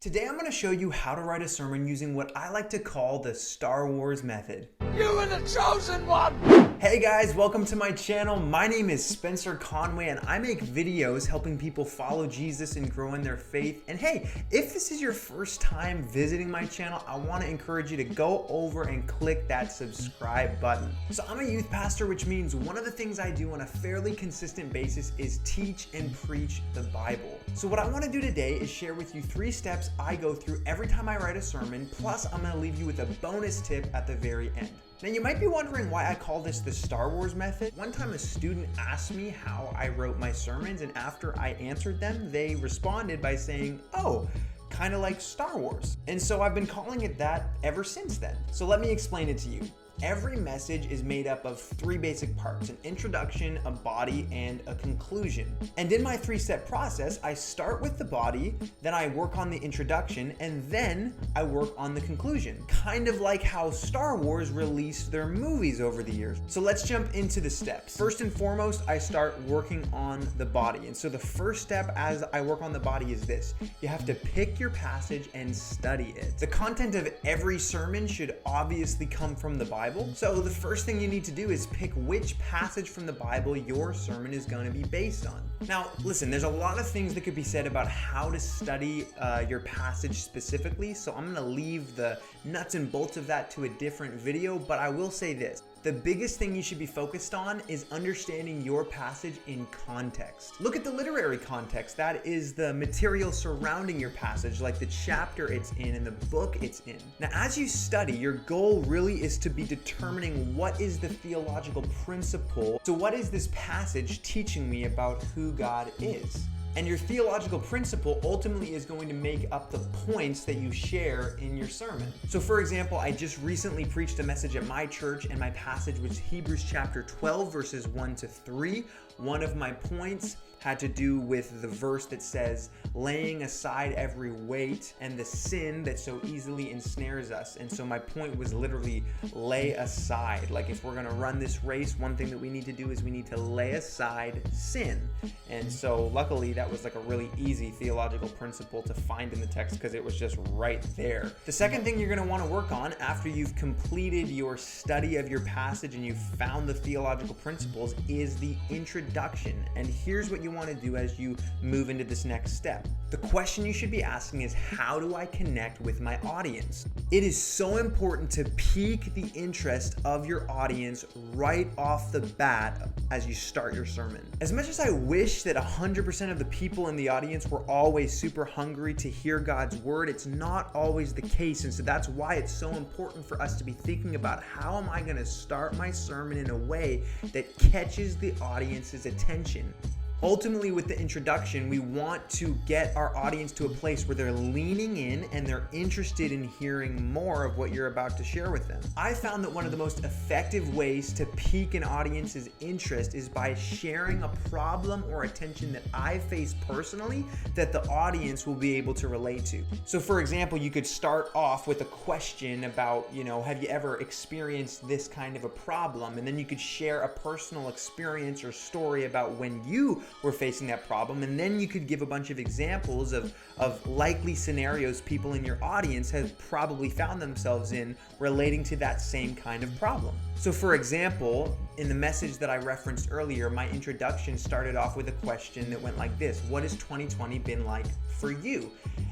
Today I'm going to show you how to write a sermon using what I like to call the Star Wars method. You are the chosen one! Hey guys, welcome to my channel. My name is Spencer Conway and I make videos helping people follow Jesus and grow in their faith. And hey, if this is your first time visiting my channel, I want to encourage you to go over and click that subscribe button. So I'm a youth pastor, which means one of the things I do on a fairly consistent basis is teach and preach the Bible. So what I want to do today is share with you 3 steps I go through every time I write a sermon, plus I'm going to leave you with a bonus tip at the very end. Now you might be wondering why I call this the Star Wars method. One time a student asked me how I wrote my sermons, and after I answered them, they responded by saying, "Oh, kind of like Star Wars." And so I've been calling it that ever since then. So let me explain it to you. Every message is made up of 3 basic parts: an introduction, a body, and a conclusion. And in my 3-step process, I start with the body, then I work on the introduction, and then I work on the conclusion. Kind of like how Star Wars released their movies over the years. So let's jump into the steps. First and foremost, I start working on the body. And so the first step as I work on the body is this: you have to pick your passage and study it. The content of every sermon should obviously come from the Bible. So the first thing you need to do is pick which passage from the Bible your sermon is going to be based on. Now, listen, there's a lot of things that could be said about how to study your passage specifically, so I'm going to leave the nuts and bolts of that to a different video, but I will say this. The biggest thing you should be focused on is understanding your passage in context. Look at the literary context. That is the material surrounding your passage, like the chapter it's in and the book it's in. Now, as you study, your goal really is to be determining what is the theological principle. So what is this passage teaching me about who God is? And your theological principle ultimately is going to make up the points that you share in your sermon. So for example, I just recently preached a message at my church and my passage was Hebrews chapter 12 verses 1 to 3. One of my points had to do with the verse that says, laying aside every weight and the sin that so easily ensnares us. And so my point was literally lay aside. Like if we're going to run this race, one thing that we need to do is we need to lay aside sin. And so luckily that was like a really easy theological principle to find in the text because it was just right there. The second thing you're going to want to work on after you've completed your study of your passage and you've found the theological principles is the introduction. And here's what you want to do as you move into this next step. The question you should be asking is, how do I connect with my audience? It is so important to pique the interest of your audience right off the bat as you start your sermon. As much as I wish that 100% of the people in the audience were always super hungry to hear God's word, it's not always the case. And so that's why it's so important for us to be thinking about, how am I going to start my sermon in a way that catches the audience's attention? Ultimately, with the introduction, we want to get our audience to a place where they're leaning in and they're interested in hearing more of what you're about to share with them. I found that one of the most effective ways to pique an audience's interest is by sharing a problem or a tension that I face personally that the audience will be able to relate to. So for example, you could start off with a question about, have you ever experienced this kind of a problem? And then you could share a personal experience or story about when you were facing that problem, and then you could give a bunch of examples of likely scenarios people in your audience have probably found themselves in relating to that same kind of problem. So for example, in the message that I referenced earlier, my introduction started off with a question that went like this: what has 2020 been like for you?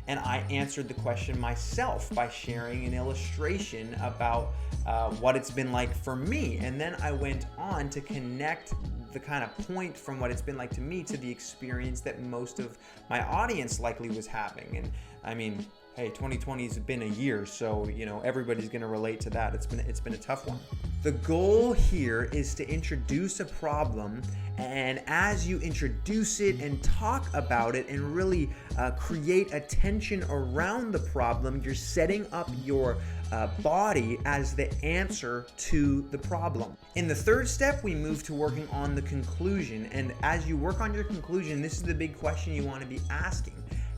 And I answered the question myself by sharing an illustration about what it's been like for me. And then I went on to connect the kind of point from what it's been like to me to the experience that most of my audience likely was having. And I mean, hey, 2020 has been a year, so everybody's going to relate to that. It's been a tough one. The goal here is to introduce a problem, and as you introduce it and talk about it and really create a tension around the problem, you're setting up your body as the answer to the problem. In the third step, we move to working on the conclusion. And as you work on your conclusion, this is the big question you want to be asking.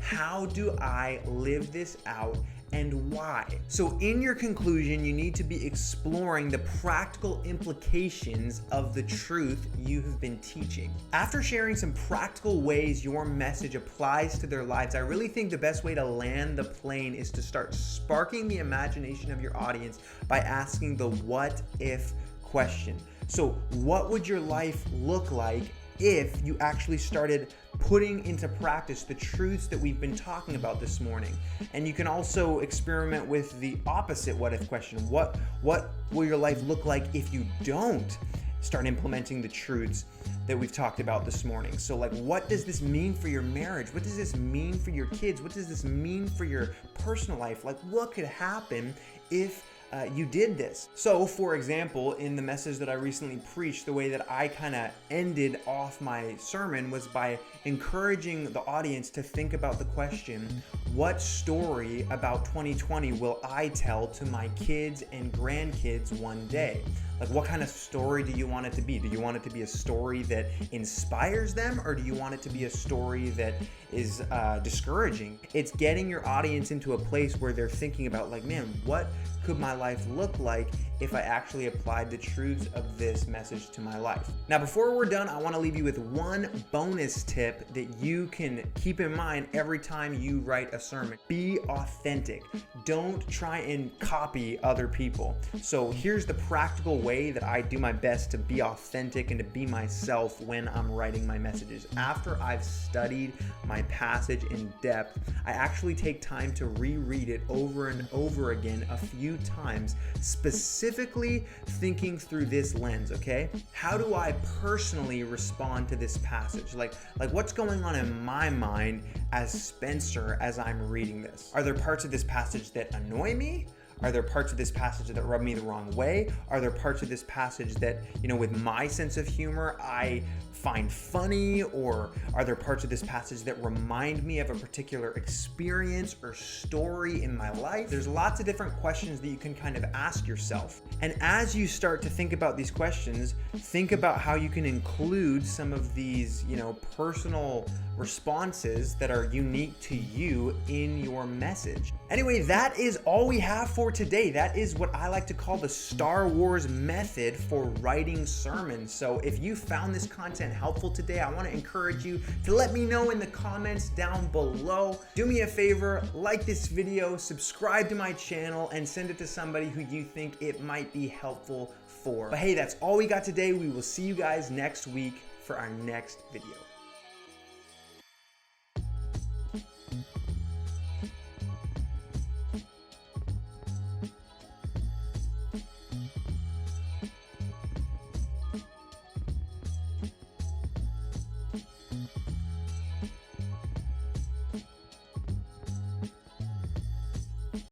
How do I live this out and why? So in your conclusion, you need to be exploring the practical implications of the truth you have been teaching. After sharing some practical ways your message applies to their lives, I really think the best way to land the plane is to start sparking the imagination of your audience by asking the what if question. So what would your life look like if you actually started putting into practice the truths that we've been talking about this morning? And you can also experiment with the opposite what if question. What will your life look like if you don't start implementing the truths that we've talked about this morning? So like, what does this mean for your marriage? What does this mean for your kids? What does this mean for your personal life? Like, what could happen if you did this? So for example, in the message that I recently preached, the way that I kind of ended off my sermon was by encouraging the audience to think about the question, what story about 2020 will I tell to my kids and grandkids one day? Like, what kind of story do you want it to be? Do you want it to be a story that inspires them, or do you want it to be a story that is discouraging? It's getting your audience into a place where they're thinking about, like, man, what could my life look like if I actually applied the truths of this message to my life? Now, before we're done, I want to leave you with one bonus tip that you can keep in mind every time you write a sermon. Be authentic. Don't try and copy other people. So here's the practical way that I do my best to be authentic and to be myself when I'm writing my messages. After I've studied my passage in depth, I actually take time to reread it over and over again a few times, specifically thinking through this lens, okay? How do I personally respond to this passage? Like what's going on in my mind as Spencer as I'm reading this? Are there parts of this passage that annoy me? Are there parts of this passage that rub me the wrong way? Are there parts of this passage that, with my sense of humor, I find funny? Or are there parts of this passage that remind me of a particular experience or story in my life? There's lots of different questions that you can kind of ask yourself. And as you start to think about these questions, think about how you can include some of these, personal responses that are unique to you in your message. Anyway, that is all we have for today. That is what I like to call the Star Wars method for writing sermons. So if you found this content helpful today, I want to encourage you to let me know in the comments down below. Do me a favor, like this video, subscribe to my channel, and send it to somebody who you think it might be helpful for. But hey, that's all we got today. We will see you guys next week for our next video.